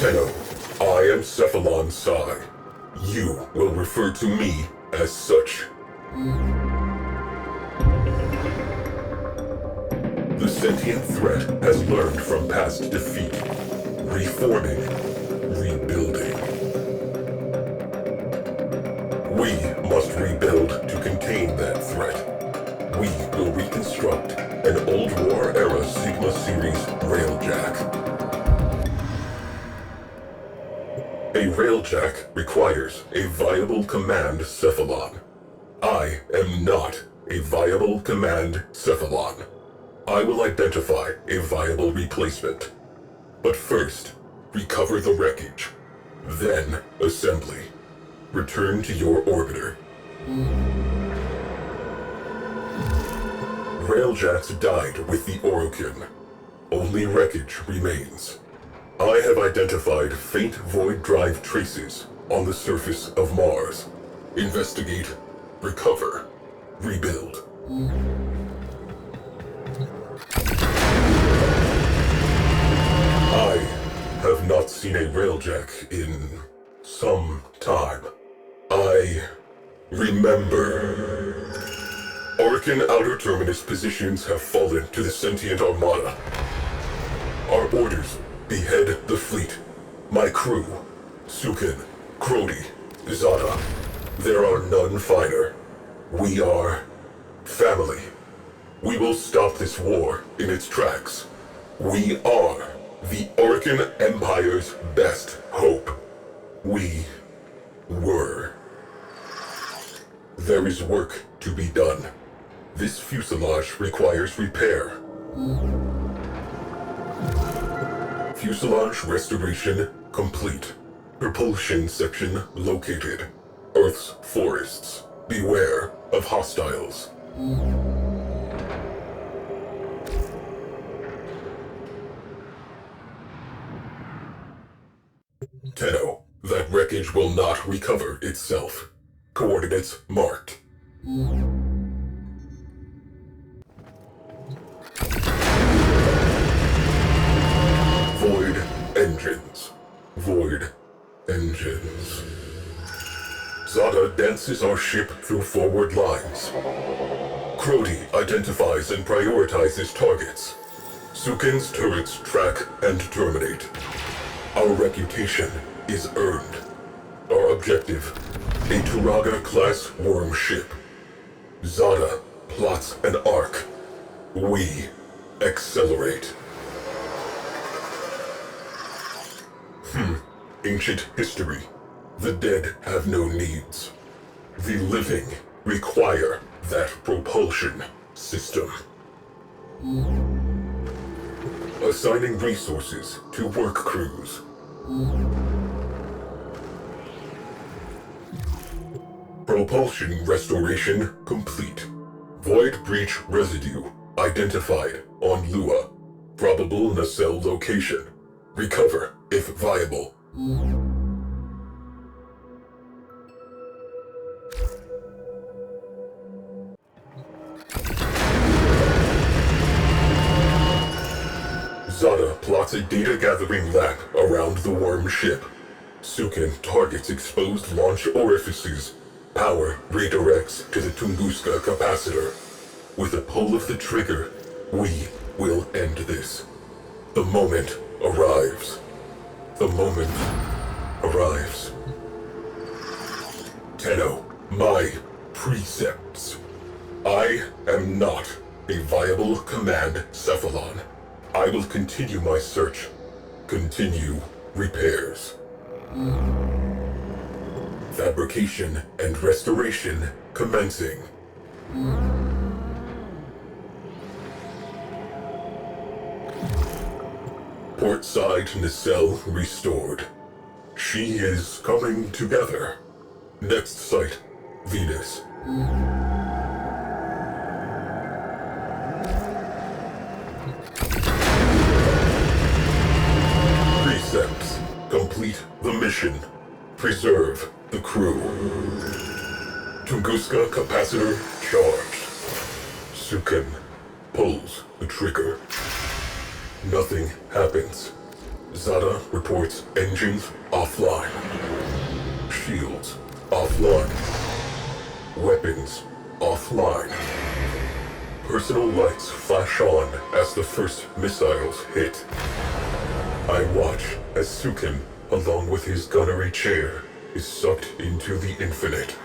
Tenno, I am Cephalon Cy. You will refer to me as such. The sentient threat has learned from past defeat, reforming, rebuilding. We must rebuild to contain that threat. We will reconstruct an old war-era Sigma Series railjack. A railjack requires a viable command cephalon. I am not a viable command cephalon. I will identify a viable replacement. But first, recover the wreckage. Then, assembly. Return to your orbiter. Railjacks died with the Orokin. Only wreckage remains. I have identified faint void drive traces on the surface of Mars. Investigate, recover, rebuild. I have not seen a railjack in some time. I remember. Orokin Outer Terminus positions have fallen to the sentient armada. Our orders: behead the fleet. My crew: Sukin, Crody, Zada. There are none finer. We are family. We will stop this war in its tracks. We are the Orokin Empire's best hope. We were. There is work to be done. This fuselage requires repair. Fuselage restoration complete. Propulsion section located. Earth's forests. Beware of hostiles. Tenno, that wreckage will not recover itself. Coordinates marked. Void engines. Void engines. Zada dances our ship through forward lines. Crody identifies and prioritizes targets. Sukin's turrets track and terminate. Our reputation is earned. Our objective: a Turaga-class worm ship. Zada plots an arc. We accelerate. Ancient history. The dead have no needs. The living require that propulsion system. Assigning resources to work crews. Propulsion restoration complete. Void breach residue identified on Lua. Probable nacelle location. Recover if viable. Zada plots a data-gathering lab around the worm ship. Sukin targets exposed launch orifices. Power redirects to the Tunguska capacitor. With a pull of the trigger, we will end this. The moment arrives. The moment arrives. Tenno, my precepts. I am not a viable command cephalon. I will continue my search. Continue repairs. Fabrication and restoration commencing. Portside nacelle restored. She is coming together. Next site, Venus. Precepts. Complete the mission. Preserve the crew. Tunguska capacitor charged. Sukin pulls the trigger. Nothing happens. Zada reports engines offline. Shields offline. Weapons offline. Personal lights flash on as the first missiles hit. I watch as Sukin, along with his gunnery chair, is sucked into the infinite.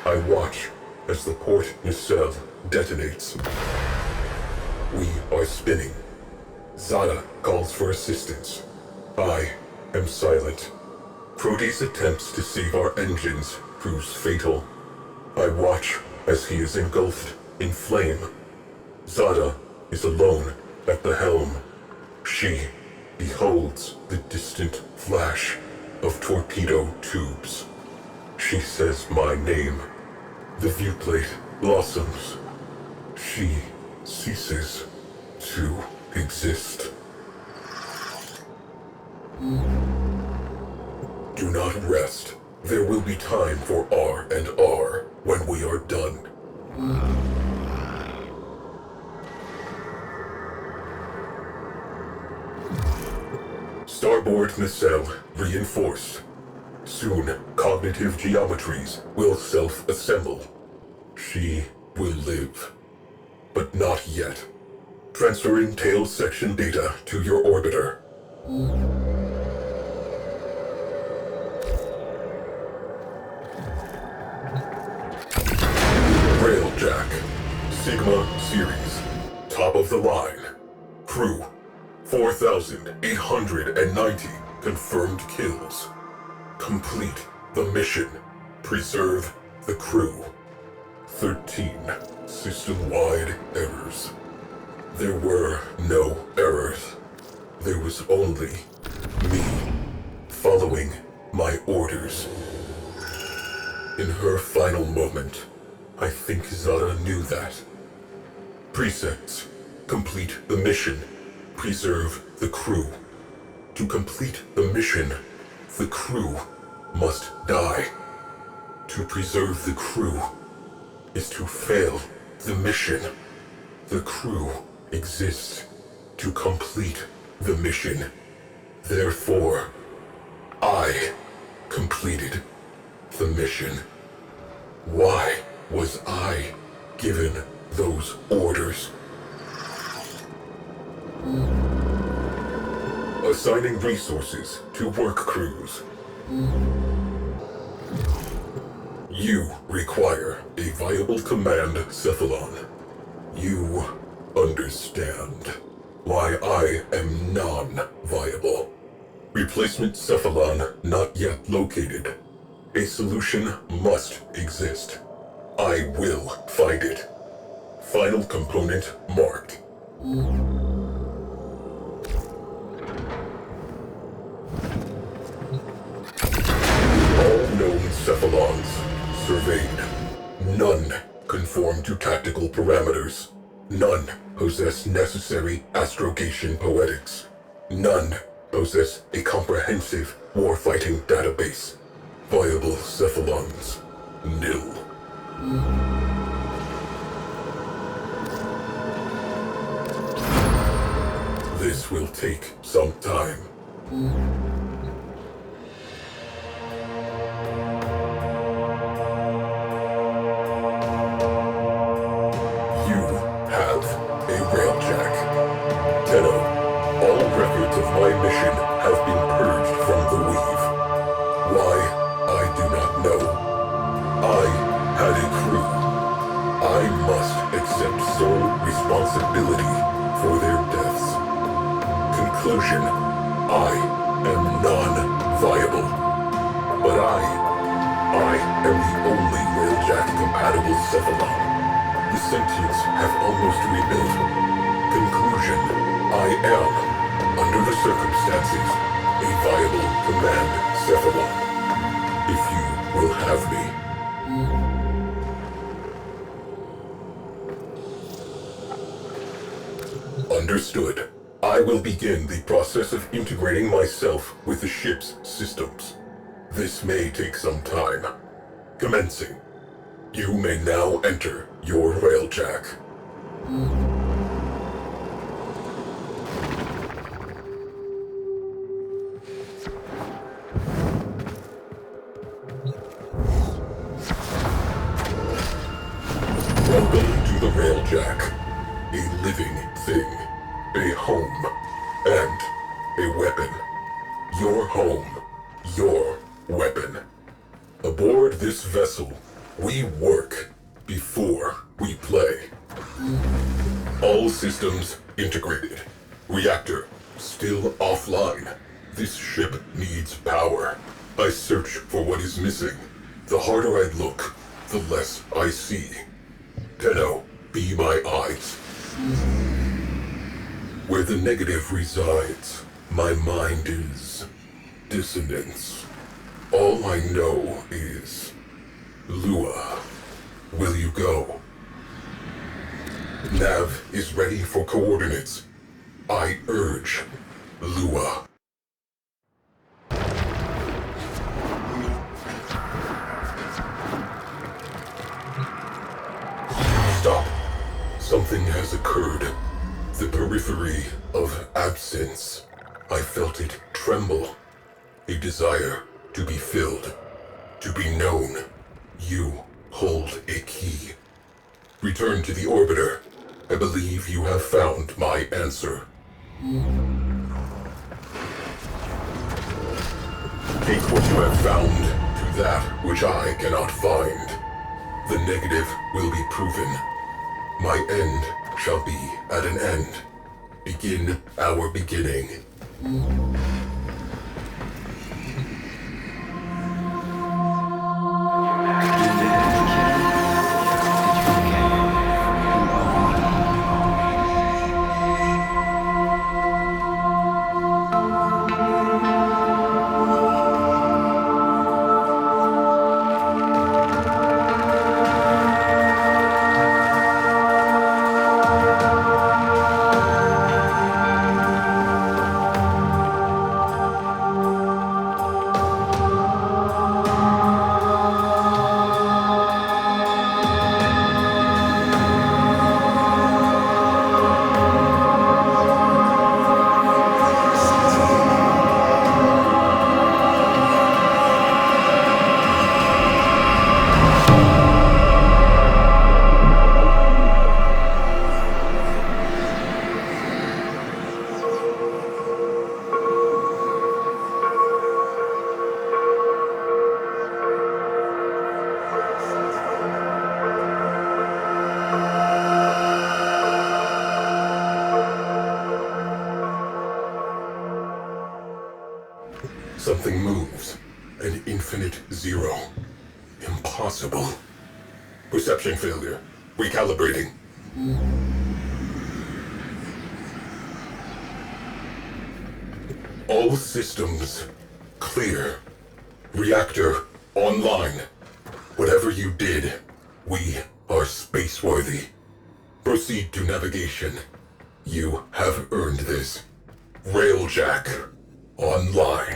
I watch as the port nacelle detonates. We are spinning. Zada calls for assistance. I am silent. Proteus attempts to save our engines proves fatal. I watch as he is engulfed in flame. Zada is alone at the helm. She beholds the distant flash of torpedo tubes. She says my name. The viewplate blossoms. She ceases to exist. Do not rest. There will be time for R&R when we are done. Starboard nacelle reinforced. Soon, cognitive geometries will self-assemble. She will live. But not yet. Transferring tail section data to your orbiter. Railjack. Sigma series. Top of the line. Crew. 4,890 confirmed kills. Complete the mission. Preserve the crew. 13 system-wide errors. There were no errors. There was only me following my orders. In her final moment, I think Zada knew that. Precepts. Complete the mission. Preserve the crew. To complete the mission, the crew must die. To preserve the crew is to fail the mission. The crew exists to complete the mission. Therefore, I completed the mission. Why was I given those orders? Assigning resources to work crews. You require a viable command, Cephalon. You understand why I am non-viable. Replacement Cephalon not yet located. A solution must exist. I will find it. Final component marked. All known Cephalons surveyed. None conform to tactical parameters. None possess necessary astrogation poetics. None possess a comprehensive warfighting database. Viable Cephalons, nil. This will take some time. My mission has been purged from the weave. Why, I do not know. I had a crew. I must accept sole responsibility for their deaths. Conclusion, I am non-viable. But I am the only Railjack-compatible Cephalon. The sentients have almost rebuilt. Conclusion, I am, under the circumstances, a viable command Cephalon. If you will have me. Understood. I will begin the process of integrating myself with the ship's systems. This may take some time. Commencing. You may now enter your Railjack. A home and a weapon. Your home, your weapon. Aboard this vessel, we work before we play. All systems integrated. Reactor still offline. This ship needs power. I search for what is missing. The harder I look, the less I see. Tenno, be my eyes. Where the negative resides, my mind is dissonance. All I know is, Lua, will you go? Nav is ready for coordinates. I urge, Lua. Stop. Something has occurred. The periphery of absence. I felt it tremble. A desire to be filled. To be known. You hold a key. Return to the orbiter. I believe you have found my answer. Take what you have found to that which I cannot find. The negative will be proven. My end shall be at an end. Begin our beginning. Something moves. An infinite zero. Impossible. Perception failure. Recalibrating. All systems clear. Reactor online. Whatever you did, we are spaceworthy. Proceed to navigation. You have earned this. Railjack online.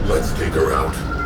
Let's take her out.